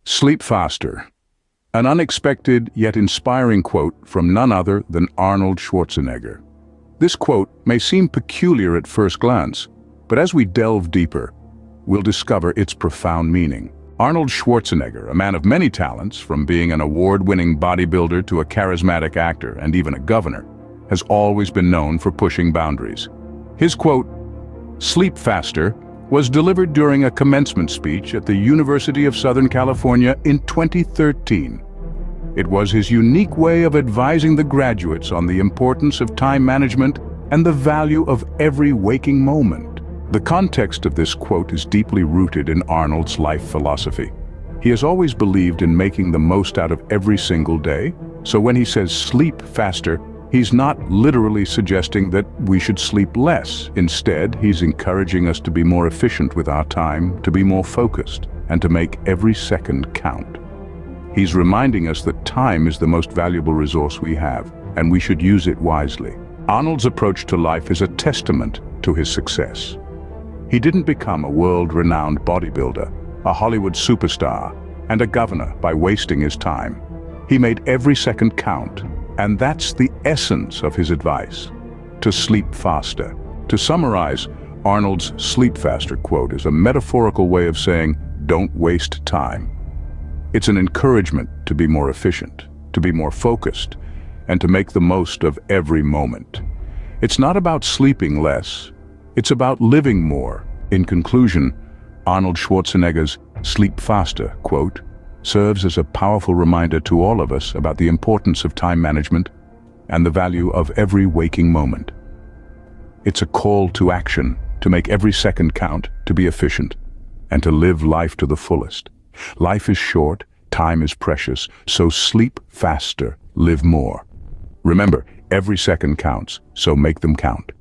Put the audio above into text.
Sleep faster. An unexpected yet inspiring quote from none other than Arnold Schwarzenegger. This quote may seem peculiar at first glance, but as we delve deeper, we'll discover its profound meaning. Arnold Schwarzenegger, a man of many talents, from being an award-winning bodybuilder to a charismatic actor and even a governor, has always been known for pushing boundaries. His quote, "Sleep faster," was delivered during a commencement speech at the University of Southern California in 2013. It was his unique way of advising the graduates on the importance of time management and the value of every waking moment. The context of this quote is deeply rooted in Arnold's life philosophy. He has always believed in making the most out of every single day, so when he says sleep faster, he's not literally suggesting that we should sleep less. Instead, he's encouraging us to be more efficient with our time, to be more focused, and to make every second count. He's reminding us that time is the most valuable resource we have, and we should use it wisely. Arnold's approach to life is a testament to his success. He didn't become a world-renowned bodybuilder, a Hollywood superstar, and a governor by wasting his time. He made every second count, and that's the essence of his advice: to sleep faster. To summarize, Arnold's "sleep faster" quote is a metaphorical way of saying, don't waste time. It's an encouragement to be more efficient, to be more focused, and to make the most of every moment. It's not about sleeping less, it's about living more. In conclusion, Arnold Schwarzenegger's "sleep faster" quote serves as a powerful reminder to all of us about the importance of time management and the value of every waking moment. It's a call to action, to make every second count, to be efficient, and to live life to the fullest. Life is short, time is precious, so sleep faster, live more. Remember, every second counts, so make them count.